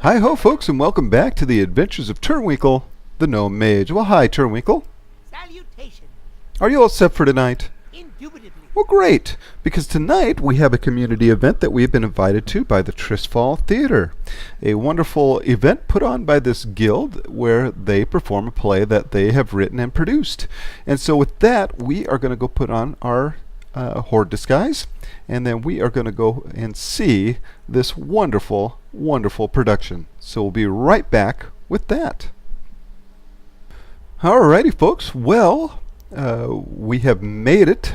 Hi ho folks, and welcome back to the adventures of Turwinkle, the Gnome Mage. Well, hi Turwinkle. Salutation. Are you all set for tonight? Indubitably. Well, great, because tonight we have a community event that we have been invited to by the Tirisfal Theatre. A wonderful event put on by this guild where they perform a play that they have written and produced. And so with that, we are going to go put on our horde disguise, and then we are going to go and see this wonderful, wonderful production. So we'll be right back with that. Alrighty folks, well, we have made it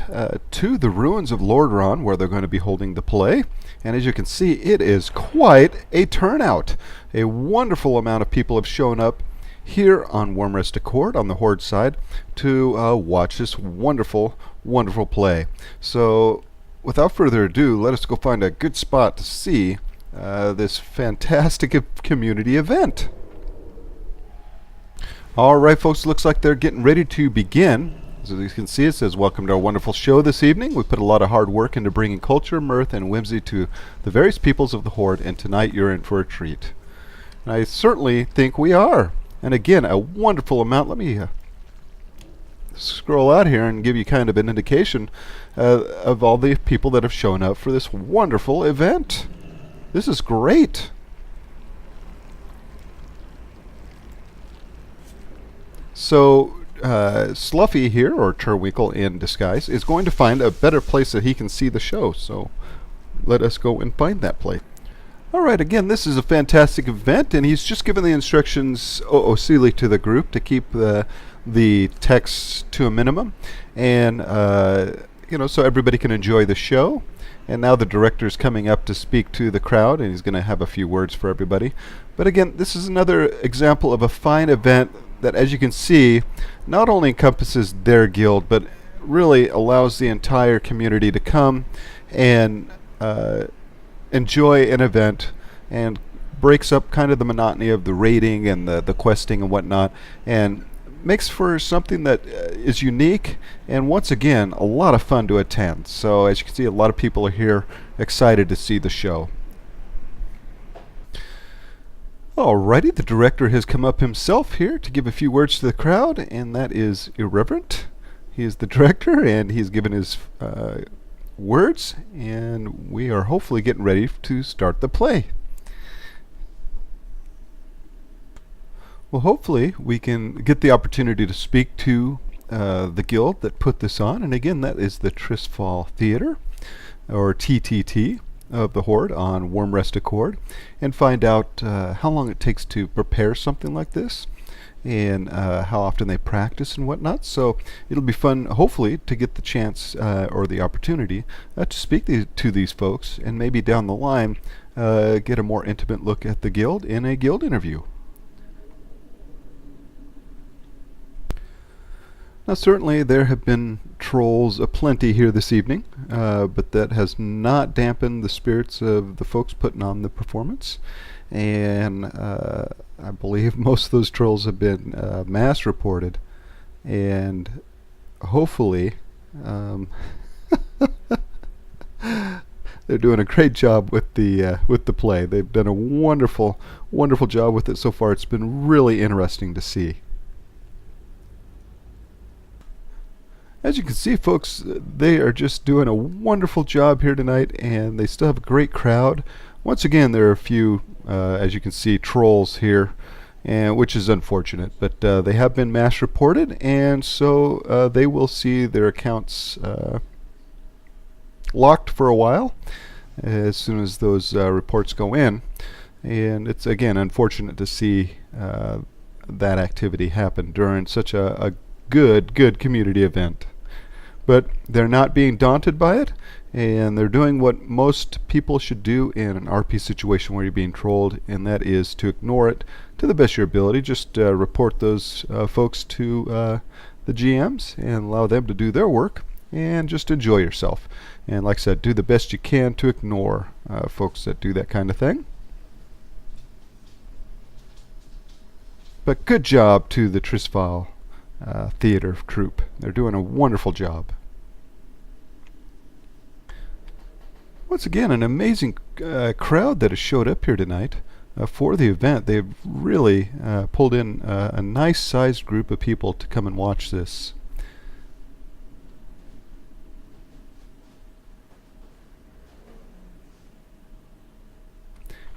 to the ruins of Lordearon where they're going to be holding the play, and as you can see, it is quite a turnout. A wonderful amount of people have shown up here on Wormrest Accord on the Horde side to watch this wonderful, wonderful play. So without further ado, let us go find a good spot to see this fantastic community event. Alright folks, looks like they're getting ready to begin. As you can see, it says, "Welcome to our wonderful show this evening. We put a lot of hard work into bringing culture, mirth, and whimsy to the various peoples of the Horde, and tonight you're in for a treat." And I certainly think we are. And again, a wonderful amount. Let me scroll out here and give you kind of an indication of all the people that have shown up for this wonderful event. This is great. So Sluffy here, or Turwinkle in disguise, is going to find a better place that he can see the show. So let us go and find that place. Alright, again, this is a fantastic event, and he's just given the instructions silly to the group to keep the text to a minimum, and so everybody can enjoy the show. And now the director's coming up to speak to the crowd, and he's going to have a few words for everybody. But again, this is another example of a fine event that, as you can see, not only encompasses their guild, but really allows the entire community to come and enjoy an event, and breaks up kind of the monotony of the raiding and the questing and whatnot, and makes for something that is unique and, once again, a lot of fun to attend. So as you can see, a lot of people are here excited to see the show. Alrighty, the director has come up himself here to give a few words to the crowd, and that is Irreverent. He is the director, and he's given his words, and we are hopefully getting ready to start the play. Well, hopefully we can get the opportunity to speak to the guild that put this on, and again, that is the Tirisfal Theatre, or TTT, of the Horde on Wormrest Accord, and find out how long it takes to prepare something like this, and how often they practice and whatnot. So it'll be fun, hopefully, to get the chance or the opportunity to speak to these folks, and maybe down the line get a more intimate look at the guild in a guild interview. Now certainly there have been trolls aplenty here this evening, but that has not dampened the spirits of the folks putting on the performance. And I believe most of those trolls have been mass reported, and hopefully they're doing a great job with the play. They've done a wonderful, wonderful job with it so far. It's been really interesting to see. As you can see, folks, they are just doing a wonderful job here tonight, and they still have a great crowd. Once again, there are a few, as you can see, trolls here, which is unfortunate, but they have been mass reported, and so they will see their accounts locked for a while as soon as those reports go in. And it's, again, unfortunate to see that activity happen during such a good community event. But they're not being daunted by it, and they're doing what most people should do in an RP situation where you're being trolled, and that is to ignore it to the best of your ability. Just report those folks to the GMs and allow them to do their work, and just enjoy yourself. And like I said, do the best you can to ignore folks that do that kind of thing. But good job to the Tirisfal Theatre Troupe. They're doing a wonderful job. Once again, an amazing crowd that has showed up here tonight. for the event. They've really pulled in a nice sized group of people to come and watch this.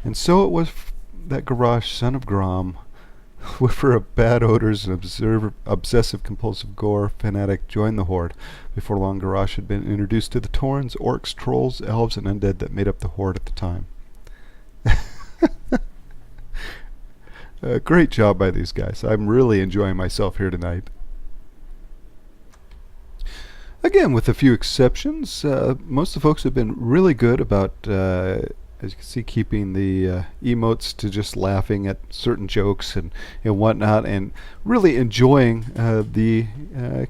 And so it was that Garrosh, son of Grom, whiffer of bad odors and obsessive compulsive gore fanatic, joined the horde. Before long, Garrosh had been introduced to the Taurens, orcs, trolls, elves, and undead that made up the horde at the time. Great job by these guys. I'm really enjoying myself here tonight. Again, with a few exceptions, most of the folks have been really good about, as you can see, keeping the emotes to just laughing at certain jokes and whatnot, and really enjoying the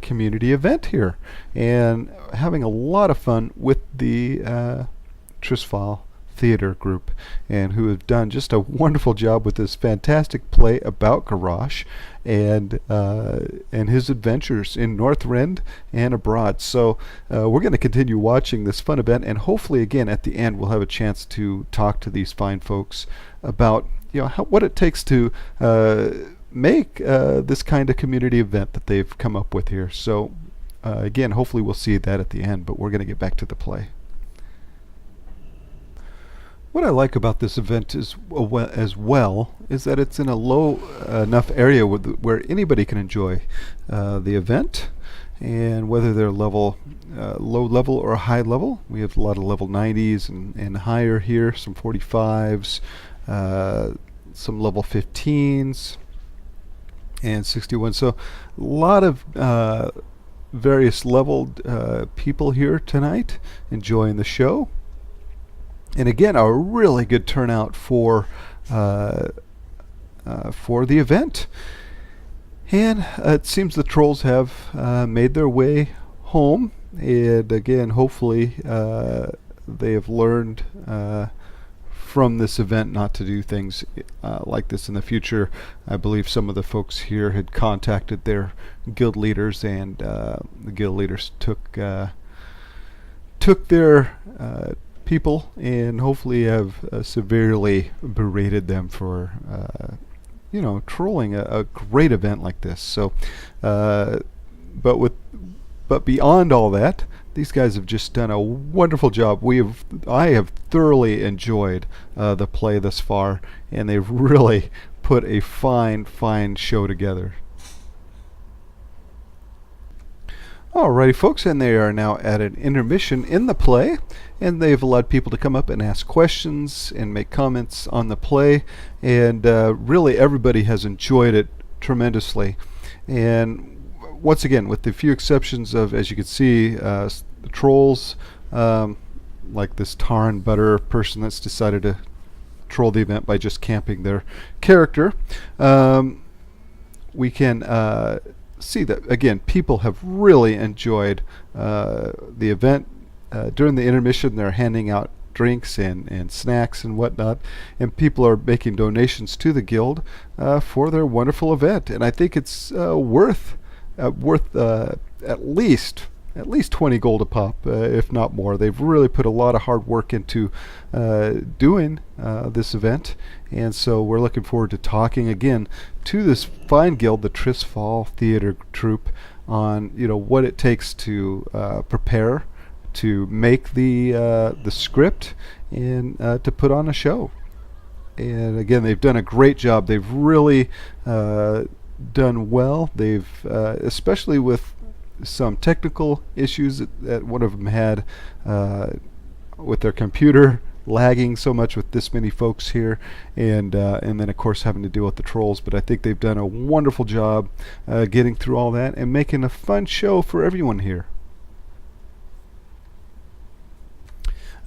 community event here, and having a lot of fun with the Tirisfal Theatre Group, and who have done just a wonderful job with this fantastic play about Garrosh and his adventures in Northrend and abroad. So we're going to continue watching this fun event, and hopefully again at the end we'll have a chance to talk to these fine folks about what it takes to make this kind of community event that they've come up with here. So again, hopefully we'll see that at the end, but we're going to get back to the play. What I like about this event is, as well, is that it's in a low enough area where anybody can enjoy the event, and whether they're low level or high level. We have a lot of level 90s and higher here, some 45s, some level 15s, and 61. So a lot of various leveled people here tonight enjoying the show. And again, a really good turnout for the event. And it seems the trolls have made their way home. And again, hopefully they have learned from this event not to do things like this in the future. I believe some of the folks here had contacted their guild leaders, and the guild leaders took their people and hopefully have severely berated them for trolling a great event like this. So but beyond all that, these guys have just done a wonderful job. I have thoroughly enjoyed the play thus far, and they've really put a fine show together. Alrighty folks, and they are now at an intermission in the play, and they've allowed people to come up and ask questions and make comments on the play, and really everybody has enjoyed it tremendously. And once again, with the few exceptions of, as you can see, the trolls, like this tar and butter person that's decided to troll the event by just camping their character, we can see that again people have really enjoyed the event. During the intermission, they're handing out drinks and snacks and whatnot, and people are making donations to the guild for their wonderful event. And I think it's worth at least 20 gold a pop, if not more. They've really put a lot of hard work into doing this event, and so we're looking forward to talking again to this fine guild, the Tirisfal Theatre Troupe, on what it takes to prepare, to make the script, and to put on a show. And again, they've done a great job. They've really done well. They've especially with some technical issues that one of them had with their computer lagging so much with this many folks here, and then of course having to deal with the trolls. But I think they've done a wonderful job getting through all that and making a fun show for everyone here.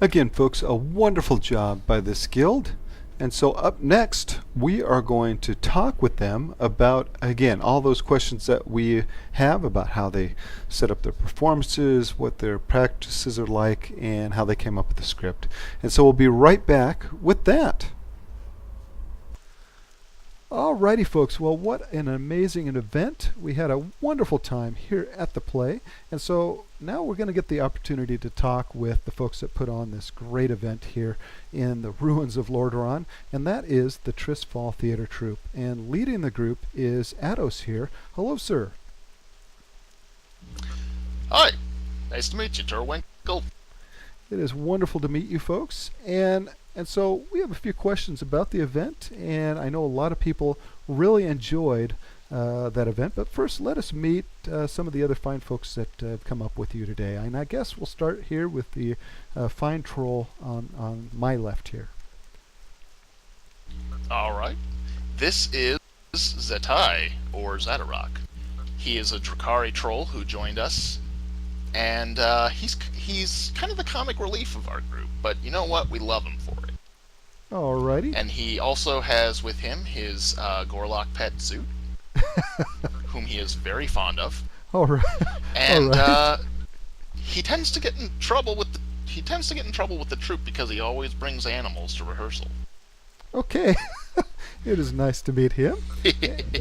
Again folks, a wonderful job by this guild. And so up next, we are going to talk with them about, again, all those questions that we have about how they set up their performances, what their practices are like, and how they came up with the script. And so we'll be right back with that. Alrighty, folks. Well, what an amazing event. We had a wonderful time here at the play. And so now we're going to get the opportunity to talk with the folks that put on this great event here in the ruins of Lordearon, and that is the Tirisfal Theatre Troupe. And leading the group is Atos here. Hello, sir. Hi, nice to meet you, Turwinkle. It is wonderful to meet you folks. And so we have a few questions about the event, and I know a lot of people really enjoyed that event. But first, let us meet some of the other fine folks that have come up with you today. And I guess we'll start here with the fine troll on my left here. All right. This is Zetai, or Zadarok. He is a Drakari troll who joined us, and he's kind of the comic relief of our group. But you know what? We love him for it. Alrighty. And he also has with him his Gorlock pet Zoot, whom he is very fond of. All right. And All right. he tends to get in trouble with the troupe because he always brings animals to rehearsal. Okay. It is nice to meet him.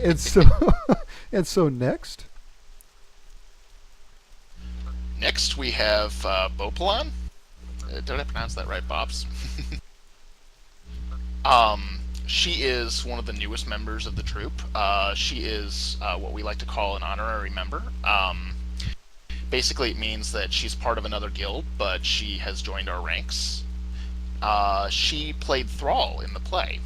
and so next. Next we have Bopalon. Did I pronounce that right, Bobs? She is one of the newest members of the troupe. She is what we like to call an honorary member. Basically, it means that she's part of another guild, but she has joined our ranks. She played Thrall in the play.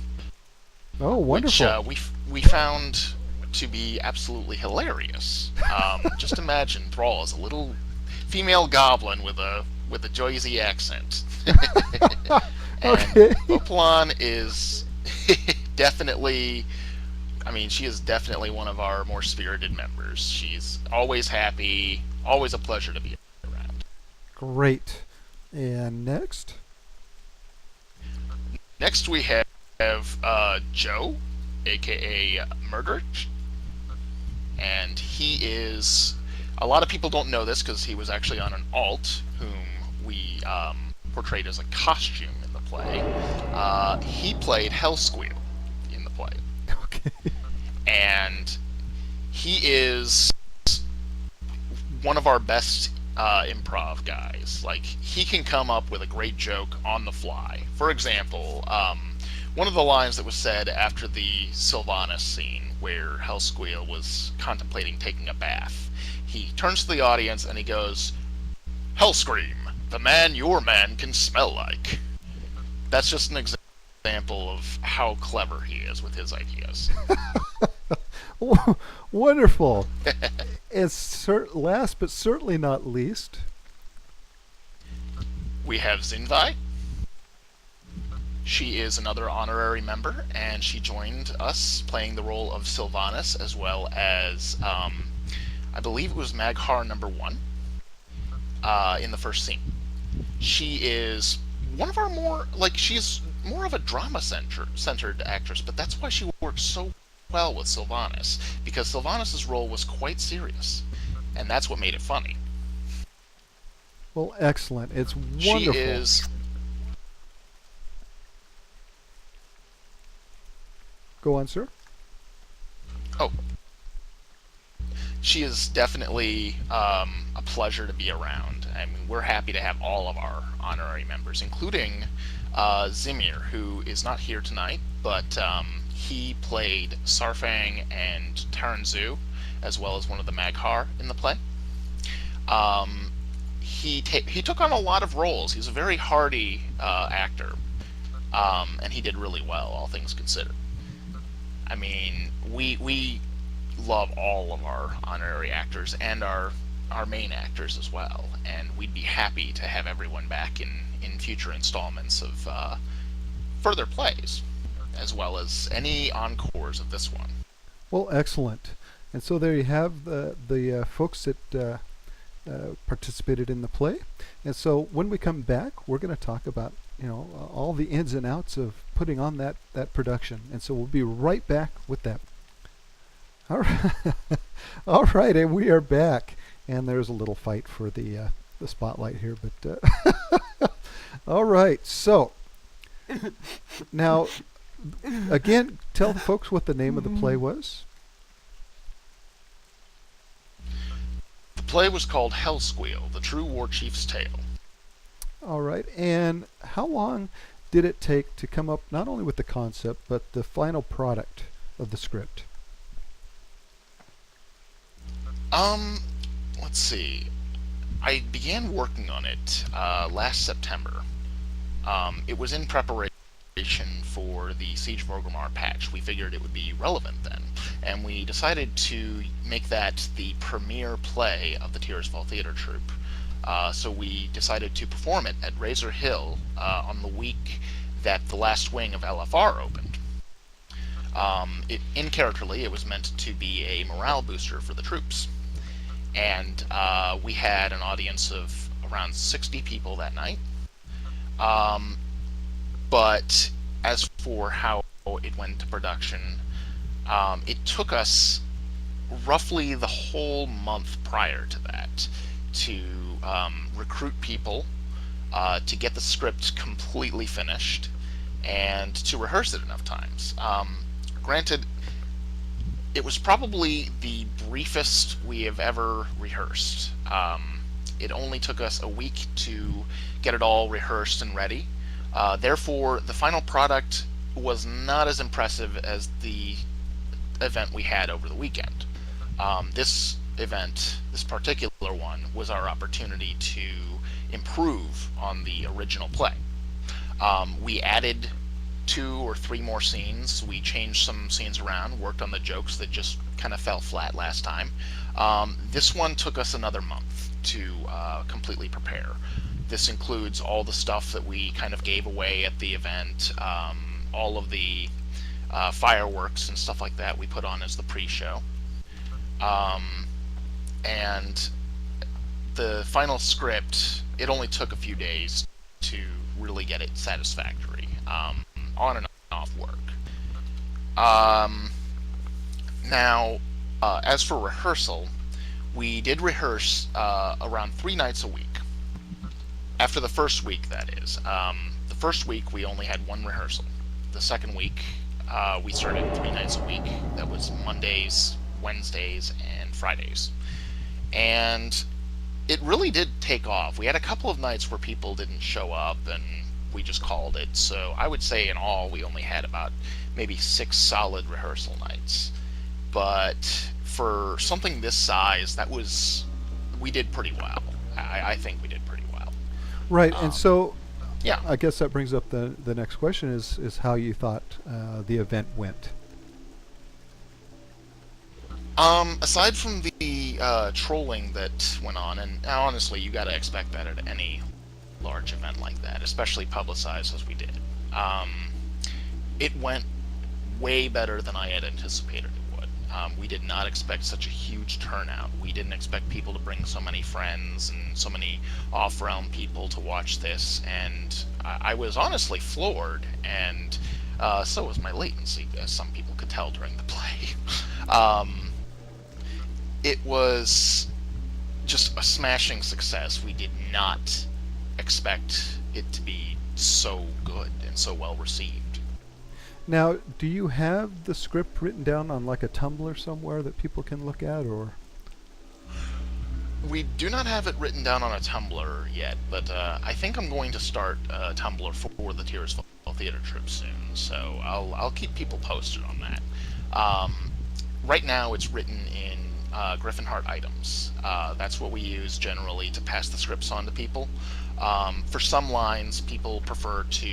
Oh, wonderful. Which we found to be absolutely hilarious. Just imagine Thrall as a little female goblin with a Jersey accent. Okay. And Bopalon is definitely, she is definitely one of our more spirited members. She's always happy, always a pleasure to be around. Great. And next? Next we have Joe, aka Murderich. And he is, a lot of people don't know this because he was actually on an alt, whom we portrayed as a costume in the play. He played Hellsqueal in the play. Okay. And he is one of our best improv guys. Like, he can come up with a great joke on the fly. For example, one of the lines that was said after the Sylvanas scene where Hellsqueal was contemplating taking a bath, he turns to the audience and he goes, "Hellscream, the man your man can smell like." That's just an example of how clever he is with his ideas. Wonderful. And last but certainly not least, we have Zinvai. She is another honorary member, and she joined us playing the role of Sylvanas, as well as, I believe it was Maghar number 1 in the first scene. She is one of our more, she's more of a drama-centered actress, but that's why she works so well with Sylvanas, because Sylvanas' role was quite serious, and that's what made it funny. Well, excellent. It's wonderful. She is... Go on, sir. Oh. She is definitely a pleasure to be around. I mean, we're happy to have all of our honorary members, including Zimir, who is not here tonight, but he played Sarfang and Taranzu, as well as one of the Maghar in the play. He took on a lot of roles. He's a very hardy actor, and he did really well, all things considered. I mean, we love all of our honorary actors and our main actors as well, and we'd be happy to have everyone back in future installments of further plays, as well as any encores of this one. Well, excellent. And so there you have the folks that participated in the play. And so when we come back, we're going to talk about all the ins and outs of putting on that production. And so we'll be right back with that. All right. All right, and we are back. And there's a little fight for the spotlight here, but all right. So now again, tell the folks what the name of the play was. The play was called Hell Squeal, The True War Chief's Tale. All right. And how long did it take to come up not only with the concept, but the final product of the script? Let's see. I began working on it last September. It was in preparation for the Siege of Orgrimmar patch. We figured it would be relevant then, and we decided to make that the premiere play of the Tirisfal Theatre Troupe. So we decided to perform it at Razor Hill on the week that the last wing of LFR opened. In characterly, it was meant to be a morale booster for the troops. And we had an audience of around 60 people that night. But as for how it went to production, it took us roughly the whole month prior to that to recruit people, to get the script completely finished, and to rehearse it enough times. Granted, it was probably the briefest we have ever rehearsed. It only took us a week to get it all rehearsed and ready. Therefore, the final product was not as impressive as the event we had over the weekend. This event, this particular one, was our opportunity to improve on the original play. We added 2 or 3 more scenes. We changed some scenes around, worked on the jokes that just kind of fell flat last time. This one took us another month to completely prepare. This includes all the stuff that we kind of gave away at the event, all of the fireworks and stuff like that we put on as the pre-show. And the final script, it only took a few days to really get it satisfactory. On and off work. Now, as for rehearsal, we did rehearse around 3 nights a week. After the first week, that is. The first week, we only had 1 rehearsal. The second week, we started 3 nights a week. That was Mondays, Wednesdays, and Fridays. And it really did take off. We had a couple of nights where people didn't show up, and we just called it. So I would say in all, we only had about maybe 6 solid rehearsal nights. But for something this size, we did pretty well. I think we did pretty well. Right, and so yeah, I guess that brings up the next question is how you thought the event went. Aside from the trolling that went on, and honestly, you got to expect that at any large event like that, especially publicized as we did. It went way better than I had anticipated it would. We did not expect such a huge turnout. We didn't expect people to bring so many friends and so many off-realm people to watch this, and I was honestly floored, and so was my latency, as some people could tell during the play. It was just a smashing success. We did not expect it to be so good and so well received. Now, do you have the script written down on like a Tumblr somewhere that people can look at, or? We do not have it written down on a Tumblr yet, but I think I'm going to start a Tumblr for the Tirisfal Theatre Troupe soon, so I'll keep people posted on that. Right now it's written in Griffinheart items. That's what we use generally to pass the scripts on to people. For some lines, people prefer to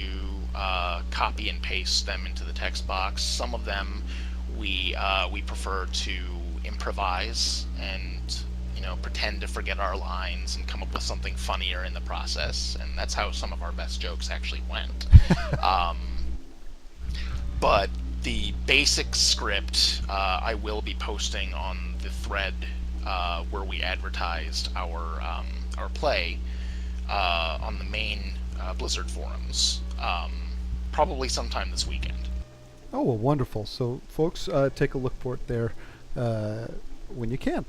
copy and paste them into the text box. Some of them we prefer to improvise and pretend to forget our lines and come up with something funnier in the process, and that's how some of our best jokes actually went. But the basic script I will be posting on the thread where we advertised our play on the main Blizzard forums, probably sometime this weekend. Oh, well, wonderful. So, folks, take a look for it there when you can.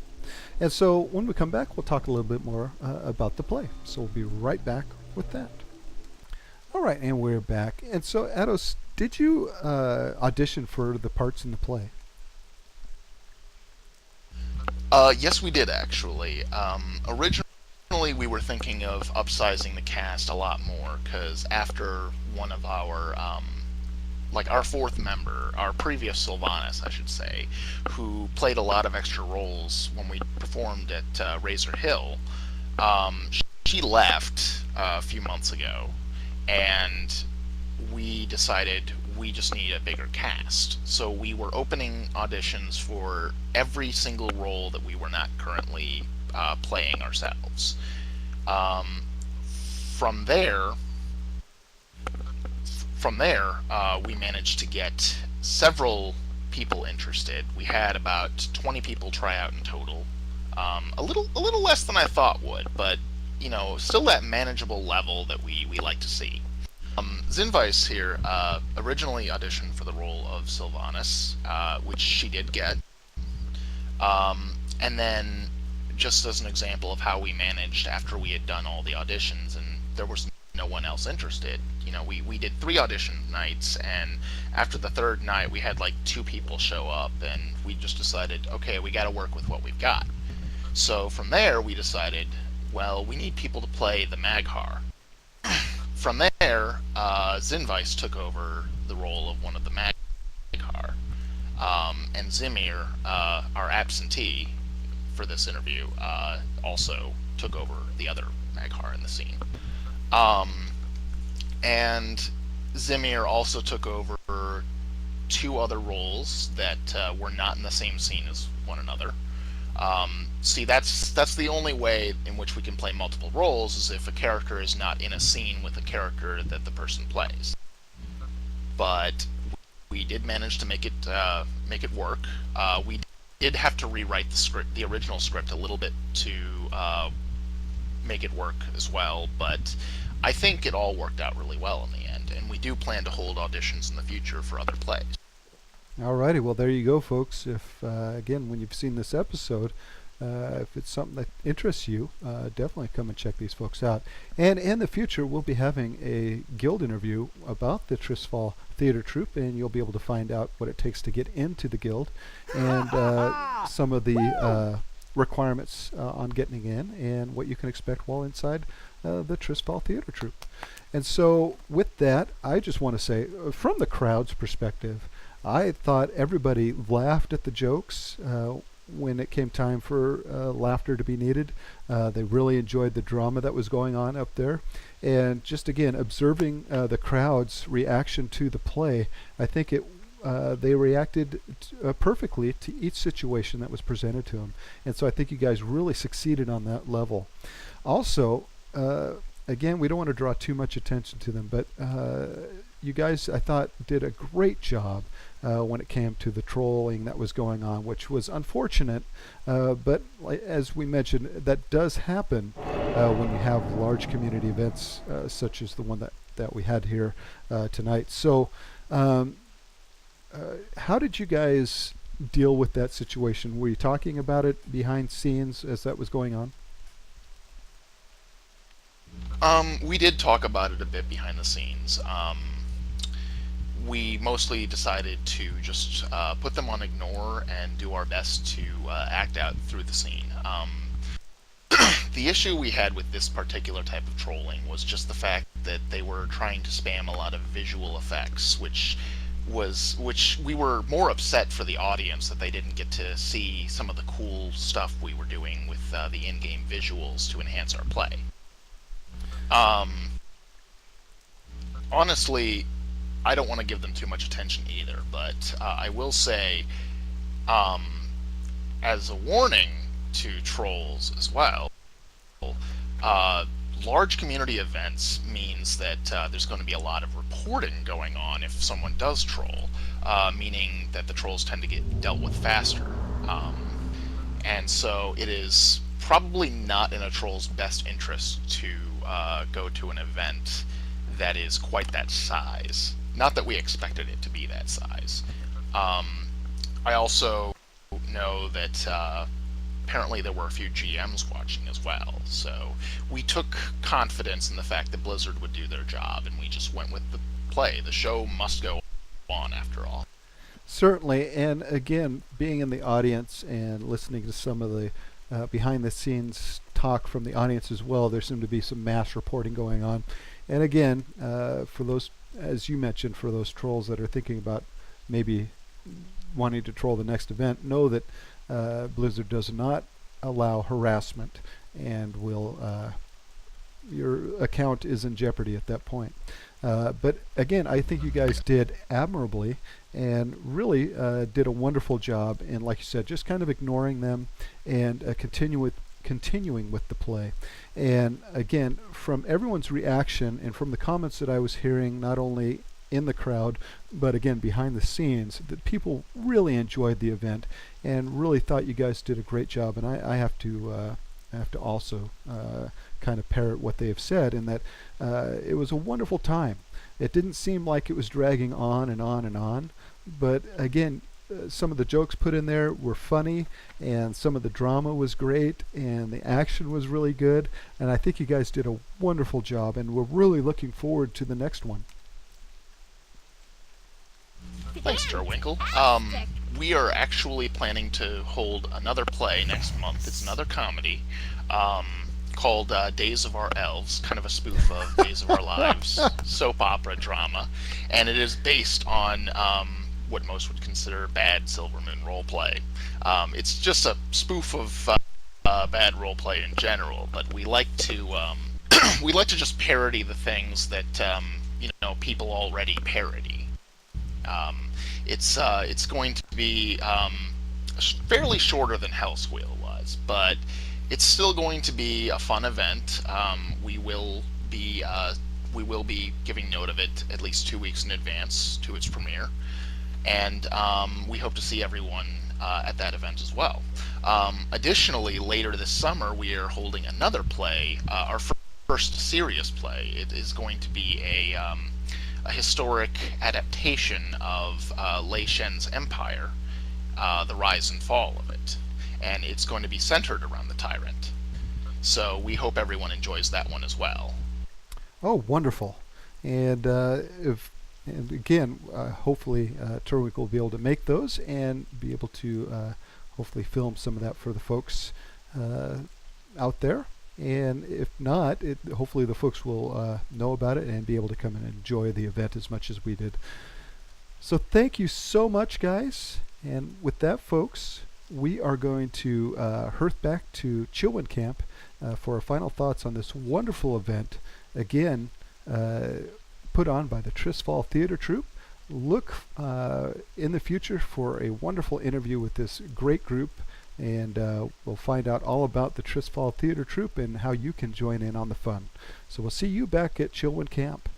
And so, when we come back, we'll talk a little bit more about the play. So, we'll be right back with that. All right, and we're back. And so, Ados, did you audition for the parts in the play? Yes, we did actually. Originally, we were thinking of upsizing the cast a lot more because after one of our, like our fourth member, our previous Sylvanas, I should say, who played a lot of extra roles when we performed at Razor Hill, she left a few months ago, and we decided we just need a bigger cast. So we were opening auditions for every single role that we were not currently playing ourselves. From there, we managed to get several people interested. We had about 20 people try out in total. A little less than I thought would, but still that manageable level that we like to see. Zinvice here originally auditioned for the role of Sylvanas, which she did get. And then, just as an example of how we managed after we had done all the auditions and there was no one else interested, we did 3 audition nights, and after the third night we had like 2 people show up, and we just decided, okay, we got to work with what we've got. So from there we decided, well, we need people to play the Maghar. From there, Zinvice took over the role of one of the Maghar, and Zimir, our absentee for this interview, also took over the other Maghar in the scene. And Zimir also took over 2 other roles that were not in the same scene as one another. See, that's the only way in which we can play multiple roles, is if a character is not in a scene with a character that the person plays. But we did manage to make it work. We did have to rewrite the original script a little bit to make it work as well, but I think it all worked out really well in the end, and we do plan to hold auditions in the future for other plays. Alrighty, well there you go, folks. If again, when you've seen this episode, if it's something that interests you, definitely come and check these folks out. And in the future, we'll be having a guild interview about the Tirisfal Theatre Troupe, and you'll be able to find out what it takes to get into the guild and some of the requirements on getting in and what you can expect while inside the Tirisfal Theatre Troupe. And so with that, I just want to say, from the crowd's perspective, I thought everybody laughed at the jokes when it came time for laughter to be needed. They really enjoyed the drama that was going on up there. And just again, observing the crowd's reaction to the play, I think they reacted perfectly to each situation that was presented to them. And so I think you guys really succeeded on that level. Also, again, we don't want to draw too much attention to them, but you guys, I thought, did a great job when it came to the trolling that was going on, which was unfortunate, but as we mentioned, that does happen when you have large community events such as the one that we had here tonight. So how did you guys deal with that situation? Were you talking about it behind scenes as that was going on? We did talk about it a bit behind the scenes. We mostly decided to just put them on ignore and do our best to act out through the scene. The issue we had with this particular type of trolling was just the fact that they were trying to spam a lot of visual effects, which we were more upset for the audience that they didn't get to see some of the cool stuff we were doing with the in-game visuals to enhance our play. Honestly, I don't want to give them too much attention either, but I will say, as a warning to trolls as well, large community events means that there's going to be a lot of reporting going on if someone does troll, meaning that the trolls tend to get dealt with faster. And so it is probably not in a troll's best interest to go to an event that is quite that size. Not that we expected it to be that size. I also know that apparently there were a few GMs watching as well, so we took confidence in the fact that Blizzard would do their job, and we just went with the play. The show must go on after all. Certainly, and again, being in the audience and listening to some of the behind-the-scenes talk from the audience as well, there seemed to be some mass reporting going on. And again, for those, as you mentioned, for those trolls that are thinking about maybe wanting to troll the next event, know that Blizzard does not allow harassment, and will your account is in jeopardy at that point. But again, I think you guys did admirably and really did a wonderful job. And like you said, just kind of ignoring them and continuing with the play. And again, from everyone's reaction and from the comments that I was hearing, not only in the crowd, but again behind the scenes, that people really enjoyed the event and really thought you guys did a great job. And I have to also kind of parrot what they have said, in that it was a wonderful time. It didn't seem like it was dragging on and on and on, but again, some of the jokes put in there were funny, and some of the drama was great, and the action was really good, and I think you guys did a wonderful job, and we're really looking forward to the next one. Thanks, Turwinkle. We are actually planning to hold another play next month. It's another comedy called Days of Our Elves, kind of a spoof of Days of Our Lives, soap opera drama. And it is based on what most would consider bad Silver Moon roleplay. It's just a spoof of bad roleplay in general, but we like to we like to just parody the things that people already parody. It's going to be fairly shorter than Hellsqueal was, but it's still going to be a fun event. We will be giving note of it at least 2 weeks in advance to its premiere, and we hope to see everyone at that event as well. Additionally, later this summer, we are holding another play, our first serious play. It is going to be a historic adaptation of Lei Shen's Empire, the rise and fall of it, and it's going to be centered around the Tyrant. So we hope everyone enjoys that one as well. Oh, wonderful! And again, hopefully Turwinkle will be able to make those and be able to hopefully film some of that for the folks out there. And if not, hopefully the folks will know about it and be able to come and enjoy the event as much as we did. So thank you so much, guys. And with that, folks, we are going to hearth back to Chilwyn Camp for our final thoughts on this wonderful event. Again, put on by the Tirisfal Theatre Troupe. Look in the future for a wonderful interview with this great group, and we'll find out all about the Tirisfal Theatre Troupe and how you can join in on the fun. So we'll see you back at Chilwyn Camp.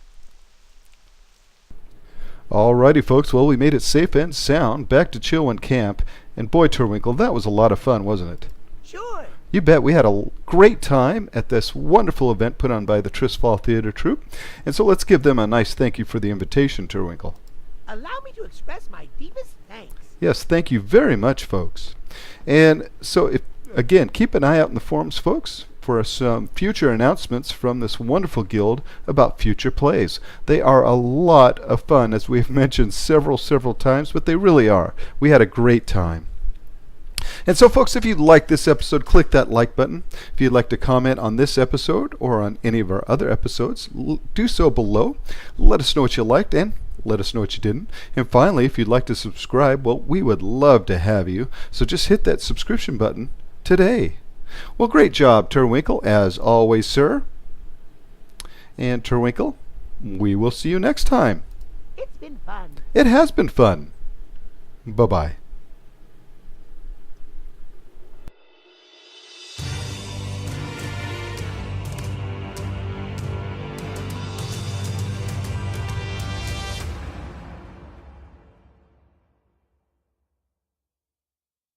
Alrighty, folks. Well, we made it safe and sound back to Chilwyn Camp, and boy, Turwinkle, that was a lot of fun, wasn't it? Sure. You bet. We had a great time at this wonderful event put on by the Tirisfal Theatre Troupe, and so let's give them a nice thank you for the invitation, Turwinkle. Allow me to express my deepest thanks. Yes, thank you very much, folks. And so, again, keep an eye out in the forums, folks, for some future announcements from this wonderful guild about future plays. They are a lot of fun, as we've mentioned several times, but they really are. We had a great time. And so, folks, if you like this episode, click that like button. If you'd like to comment on this episode or on any of our other episodes, do so below. Let us know what you liked and let us know what you didn't. And finally, if you'd like to subscribe, well, we would love to have you. So just hit that subscription button today. Well, great job, Turwinkle, as always, sir. And Turwinkle, we will see you next time. It's been fun. It has been fun. Bye-bye.